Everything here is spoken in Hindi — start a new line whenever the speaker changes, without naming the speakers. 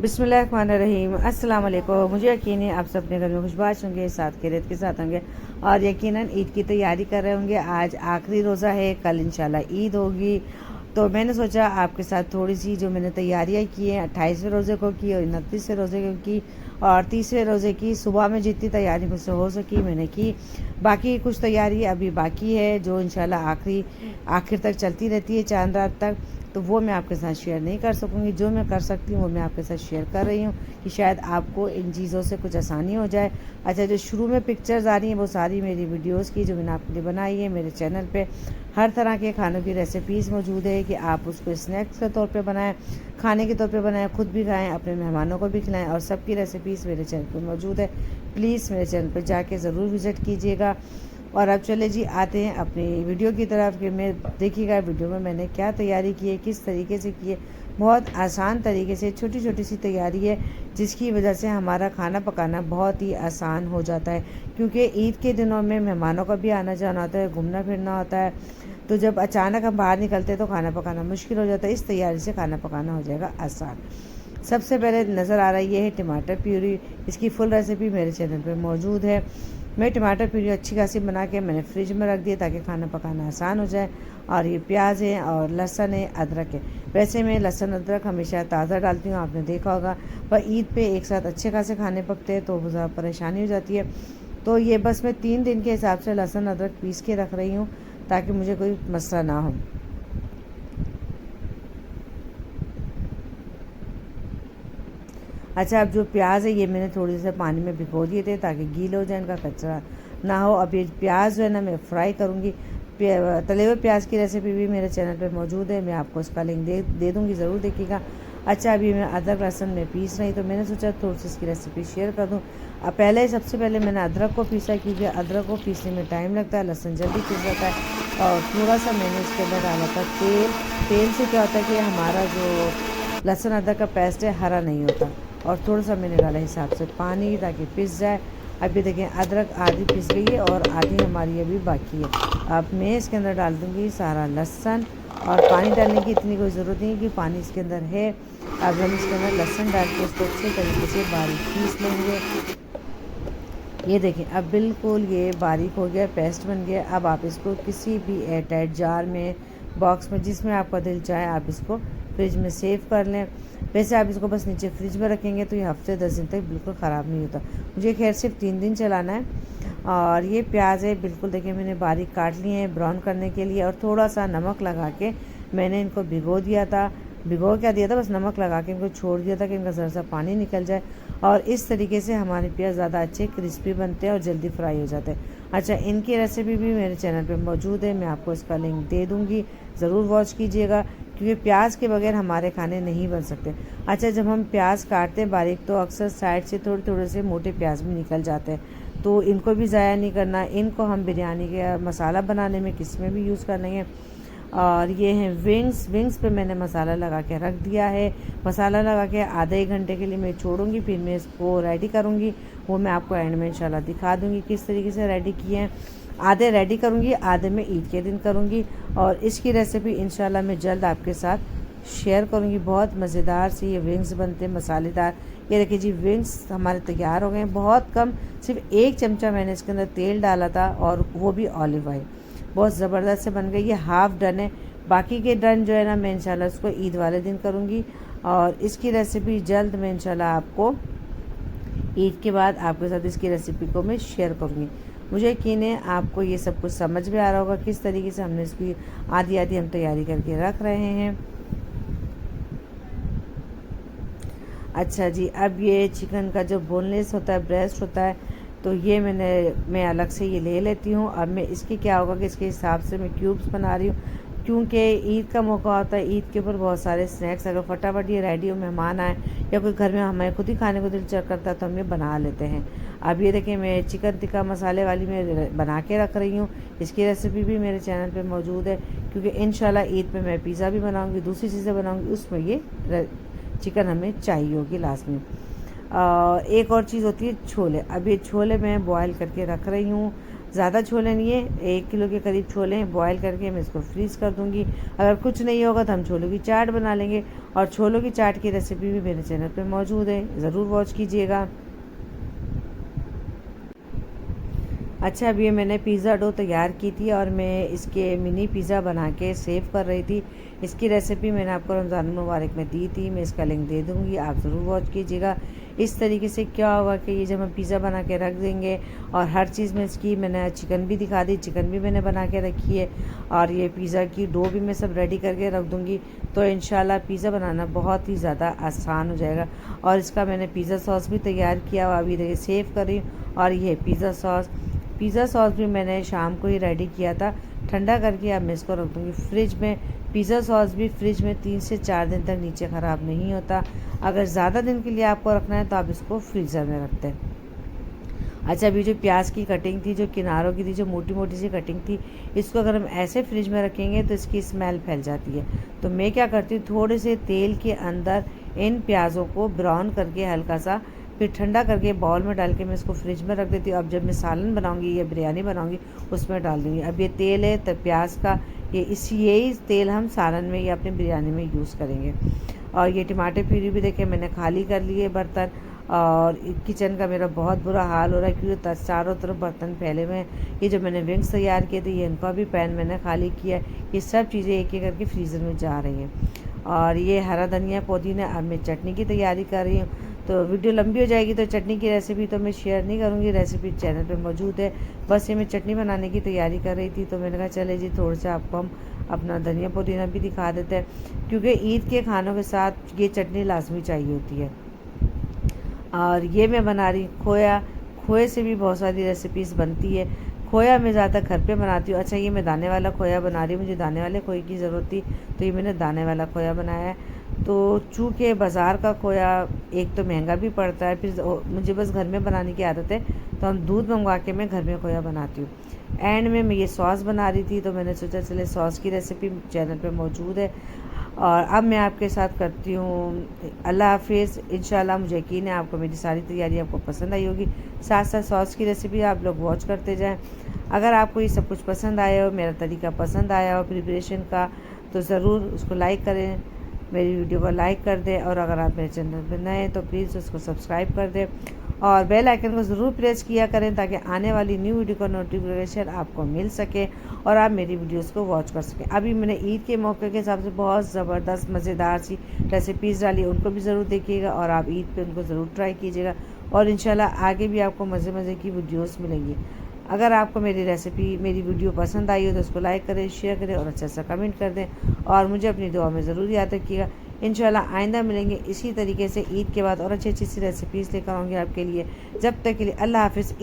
बिस्मिल्लाहिर्रहमानिर्रहीम। अस्सलाम वालेकुम। मुझे यकीन है आप सब अपने घर में खुशबाश होंगे, साथ खैरियत के साथ होंगे और यकीनन ईद की तैयारी कर रहे होंगे। आज आखिरी रोज़ा है, कल इंशाल्लाह ईद होगी। तो मैंने सोचा आपके साथ थोड़ी सी जो मैंने तैयारियां की हैं 28वें रोज़े को की और 29वें रोज़े को की और 30वें रोज़े की। सुबह में जितनी तैयारी मुझसे हो सकी मैंने की। बाकी कुछ तैयारी अभी बाकी है जो इंशाल्लाह आखिर तक चलती रहती है, चांद रात तक। तो वो मैं आपके साथ शेयर नहीं कर सकूँगी। जो मैं कर सकती हूँ वो मैं आपके साथ शेयर कर रही हूँ कि शायद आपको इन चीज़ों से कुछ आसानी हो जाए। अच्छा, जो शुरू में पिक्चर्स आ रही हैं वो सारी मेरी वीडियोस की जो मैंने आपके लिए बनाई है। मेरे चैनल पे हर तरह के खानों की रेसिपीज़ मौजूद है कि आप उसको स्नैक्स के तौर पे बनाएं, खाने के तौर पे बनाएं, खुद भी खाएं, अपने मेहमानों को भी खिलाएं और सबकी रेसिपीज़ मेरे चैनल पर मौजूद है। प्लीज़ मेरे चैनल पर जाके ज़रूर विज़िट कीजिएगा। और अब चले जी आते हैं अपनी वीडियो की तरफ कि मैं देखिएगा वीडियो में मैंने क्या तैयारी की है, किस तरीके से की है। बहुत आसान तरीके से छोटी छोटी सी तैयारी है जिसकी वजह से हमारा खाना पकाना बहुत ही आसान हो जाता है, क्योंकि ईद के दिनों में मेहमानों का भी आना जाना होता है, घूमना फिरना होता है। तो जब अचानक हम बाहर निकलते हैं तो खाना पकाना मुश्किल हो जाता है। इस तैयारी से खाना पकाना हो जाएगा आसान। सबसे पहले नज़र आ रही है टमाटर प्यूरी। इसकी फुल रेसिपी मेरे चैनल पर मौजूद है। मैं टमाटर प्यूरी अच्छी खासी बना के मैंने फ्रिज में रख दिया ताकि खाना पकाना आसान हो जाए। और ये प्याज है और लहसुन है, अदरक है। वैसे मैं लहसुन अदरक हमेशा ताज़ा डालती हूँ, आपने देखा होगा। पर ईद पे एक साथ अच्छे खासे खाने पकते हैं तो ज़्यादा परेशानी हो जाती है। तो ये बस मैं 3 दिन के हिसाब से लहसुन अदरक पीस के रख रही हूँ ताकि मुझे कोई मसला ना हो। अच्छा, अब जो प्याज है ये मैंने थोड़ी से पानी में भिगो दिए थे ताकि गीले हो जाए, इनका कचरा ना हो। अब ये प्याज जो है ना मैं फ्राई करूँगी। तले हुए प्याज की रेसिपी भी मेरे चैनल पे मौजूद है, मैं आपको उसका लिंक दे दूँगी, ज़रूर देखिएगा। अच्छा, अभी मैं अदरक लहसुन में पीस रही तो मैंने सोचा थोड़ी सी इसकी रेसिपी शेयर कर दूँ। अब सबसे पहले मैंने अदरक को पीसा, क्योंकि अदरक को पीसने में टाइम लगता है, लहसुन जल्दी पीस जाता है। और थोड़ा सा मैंने इसके अंदर डाला था तेल। तेल से क्या होता है कि हमारा जो लहसुन अदरक का पेस्ट है हरा नहीं होता। और थोड़ा सा मैंने डाला हिसाब से पानी ताकि पिस जाए। अभी देखें अदरक आधी पिस गई है और आधी हमारी अभी बाकी है। अब मैं इसके अंदर डाल दूँगी सारा लहसुन और पानी डालने की इतनी कोई ज़रूरत नहीं है कि पानी इसके अंदर है। अब हम इसके अंदर लहसुन डाल के इसको अच्छे तरीके से बारीक पीस लेंगे। ये देखें अब बिल्कुल ये बारीक हो गया, पेस्ट बन गया। अब आप इसको किसी भी एयर टाइट जार में, बॉक्स में, जिसमें आपका दिल चाहे आप इसको फ्रिज में सेव कर लें। वैसे आप इसको बस नीचे फ्रिज में रखेंगे तो ये हफ्ते 10 दिन तक बिल्कुल ख़राब नहीं होता। मुझे खैर सिर्फ 3 दिन चलाना है। और ये प्याज है बिल्कुल देखिए मैंने बारीक काट लिए हैं ब्राउन करने के लिए, और थोड़ा सा नमक लगा के मैंने इनको भिगो दिया था। भिगो क्या दिया था, बस नमक लगा के इनको छोड़ दिया था कि इनका ज़रा सा पानी निकल जाए। और इस तरीके से हमारे प्याज ज़्यादा अच्छे क्रिस्पी बनते हैं और जल्दी फ्राई हो जाते हैं। अच्छा, इनकी रेसिपी भी मेरे चैनल पे मौजूद है, मैं आपको इसका लिंक दे दूँगी, ज़रूर वॉच कीजिएगा, क्योंकि प्याज के बगैर हमारे खाने नहीं बन सकते। अच्छा, जब हम प्याज काटते हैं बारीक तो अक्सर साइड से थोड़े थोड़े से मोटे प्याज भी निकल जाते हैं, तो इनको भी ज़ाया नहीं करना। इनको हम बिरयानी के मसाला बनाने में किस में भी यूज़ करना है। और ये हैं विंग्स पे मैंने मसाला लगा के रख दिया है। मसाला लगा के आधे 1 घंटे के लिए मैं छोड़ूंगी, फिर मैं इसको रेडी करूँगी। वो मैं आपको एंड में इंशाल्लाह दिखा दूँगी किस तरीके से रेडी किए हैं। आधे रेडी करूँगी, आधे मैं ईद के दिन करूँगी। और इसकी रेसिपी इंशाल्लाह मैं जल्द आपके साथ शेयर करूँगी। बहुत मज़ेदार से ये विंग्स बनते हैं, मसालेदार। ये देखिए जी विंग्स हमारे तैयार हो गए हैं। बहुत कम, सिर्फ 1 चमचा मैंने इसके अंदर तेल डाला था और वो भी ऑलिव ऑयल। बहुत ज़बरदस्त से बन गई। ये हाफ़ डन है, बाकी के डन जो है ना मैं इंशाल्लाह उसको ईद वाले दिन करूँगी। और इसकी रेसिपी जल्द मैं इंशाल्लाह आपको ईद के बाद आपके साथ इसकी रेसिपी को मैं शेयर करूँगी। मुझे यकीन है आपको ये सब कुछ समझ में आ रहा होगा किस तरीके से हमने इसकी आधी आधी हम तैयारी करके रख रहे हैं। अच्छा जी, अब ये चिकन का जो बोनलेस होता है, ब्रेस्ट होता है, तो ये मैं अलग से ये ले लेती हूँ। अब मैं इसकी क्या होगा कि इसके हिसाब से मैं क्यूब्स बना रही हूँ, क्योंकि ईद का मौका होता है। ईद के ऊपर बहुत सारे स्नैक्स अगर फटाफट ये रेडी हो, मेहमान आए या कोई घर में हमें खुद ही खाने को दिल करता है तो हम ये बना लेते हैं। अब ये देखिए मैं चिकन टिक्का मसाले वाली मैं बना के रख रही हूँ। इसकी रेसिपी भी मेरे चैनल पे मौजूद है, क्योंकि इंशाल्लाह ईद पे मैं पिज़्ज़ा भी बनाऊँगी, दूसरी चीज़ें बनाऊँगी, उसमें ये चिकन हमें चाहिए होगी लास्ट में। एक और चीज़ होती है छोले। अब ये छोले मैं बॉयल करके रख रही हूँ। ज़्यादा छोले नहीं है, 1 किलो के करीब छोले हैं, बॉयल करके मैं इसको फ्रीज़ कर दूँगी। अगर कुछ नहीं होगा तो हम छोलों की चाट बना लेंगे, और छोलों की चाट की रेसिपी भी मेरे चैनल पे मौजूद है, ज़रूर वॉच कीजिएगा। अच्छा, अब ये मैंने पिज़्ज़ा डो तैयार की थी और मैं इसके मिनी पिज़्ज़ा बना के सेव कर रही थी। इसकी रेसिपी मैंने आपको रमज़ान मुबारक में दी थी, मैं इसका लिंक दे दूँगी, आप ज़रूर वॉच कीजिएगा। इस तरीके से क्या होगा कि ये जब हम पिज़्ज़ा बना के रख देंगे, और हर चीज़ में इसकी मैंने चिकन भी दिखा दी, चिकन भी मैंने बना के रखी है, और ये पिज़्ज़ा की डो भी मैं सब रेडी करके रख दूँगी। तो इंशाल्लाह पिज़्ज़ा बनाना बहुत ही ज़्यादा आसान हो जाएगा। और इसका मैंने पिज़्ज़ा सॉस भी तैयार किया हुआ, अभी देखिए सेव कर रही हूँ। और ये पिज़्ज़ा सॉस भी मैंने शाम को ही रेडी किया था, ठंडा करके अब मैं इसको रख दूँगी फ्रिज में। पिज़्ज़ा सॉस भी फ्रिज में 3 से 4 दिन तक नीचे ख़राब नहीं होता। अगर ज़्यादा दिन के लिए आपको रखना है तो आप इसको फ्रीज़र में रखते हैं। अच्छा, अभी जो प्याज की कटिंग थी, जो किनारों की थी, जो मोटी मोटी सी कटिंग थी, इसको अगर हम ऐसे फ्रिज में रखेंगे तो इसकी स्मेल फैल जाती है। तो मैं क्या करती हूँ, थोड़े से तेल के अंदर इन प्याज़ों को ब्राउन करके हल्का सा, फिर ठंडा करके बाउल में डाल के मैं इसको फ्रिज में रख देती हूँ। अब जब मैं सालन बनाऊँगी या बिरयानी बनाऊँगी उसमें डाल दूँगी। अब ये तेल है तो प्याज का, यही तेल हम सालन में या अपनी बिरयानी में यूज़ करेंगे। और ये टमाटर प्यूरी भी देखिए मैंने खाली कर लिए बर्तन, और किचन का मेरा बहुत बुरा हाल हो रहा है क्योंकि चारों तरफ बर्तन फैले हुए हैं। ये जो मैंने विंग्स तैयार किए थे, ये इनका भी पैन मैंने खाली किया है। ये सब चीज़ें एक एक करके फ्रीज़र में जा रही हैं। और ये हरा धनिया पुदीना, अब मैं चटनी की तैयारी कर रही हूँ। तो वीडियो लंबी हो जाएगी, तो चटनी की रेसिपी तो मैं शेयर नहीं करूँगी, रेसिपी चैनल पे मौजूद है। बस ये मैं चटनी बनाने की तैयारी कर रही थी, तो मैंने कहा चले जी थोड़ा सा आपको हम अपना धनिया पुदीना भी दिखा देते हैं, क्योंकि ईद के खानों के साथ ये चटनी लाजमी चाहिए होती है। और ये मैं बना रही खोए से भी बहुत सारी रेसिपीज़ बनती है। खोया मैं ज़्यादातर घर पे बनाती हूँ। अच्छा, ये मैं दाने वाला खोया बना रही हूँ, मुझे दाने वाले खोए की ज़रूरत थी तो ये मैंने दाने वाला खोया बनाया है। तो चूँकि बाज़ार का खोया एक तो महंगा भी पड़ता है, फिर मुझे बस घर में बनाने की आदत है, तो हम दूध मंगवा के मैं घर में खोया बनाती हूँ। एंड में मैं ये सॉस बना रही थी, तो मैंने सोचा चले सॉस की रेसिपी चैनल पे मौजूद है। और अब मैं आपके साथ करती हूँ अल्लाह हाफिज़। इंशाल्लाह मुझे यकीन है आपको मेरी सारी तैयारी आपको पसंद आई होगी। साथ साथ सॉस की रेसिपी आप लोग वॉच करते जाएं। अगर आपको ये सब कुछ पसंद आया हो, मेरा तरीका पसंद आया हो प्रिपरेशन का, तो ज़रूर उसको लाइक करें, मेरी वीडियो को लाइक कर दें। और अगर आप मेरे चैनल पर नए हैं तो प्लीज़ उसको सब्सक्राइब कर दें, और बेल आइकन को ज़रूर प्रेस किया करें ताकि आने वाली न्यू वीडियो का नोटिफिकेशन आपको मिल सके और आप मेरी वीडियोस को वॉच कर सकें। अभी मैंने ईद के मौके के हिसाब से बहुत ज़बरदस्त मज़ेदार सी रेसिपीज़ डाली, उनको भी ज़रूर देखिएगा और आप ईद पे उनको ज़रूर ट्राई कीजिएगा, और इंशाल्लाह आगे भी आपको मज़े मज़े की वीडियोस मिलेंगी। अगर आपको मेरी वीडियो पसंद आई हो तो उसको लाइक करें, शेयर करें और अच्छा सा कमेंट कर दें, और मुझे अपनी दुआ में ज़रूर याद रखिएगा। इंशाल्लाह आइंदा मिलेंगे इसी तरीके से ईद के बाद और अच्छी अच्छी सी रेसिपीज़ लेकर आऊँगी आपके लिए। जब तक के लिए अल्लाह हाफिज़। ईद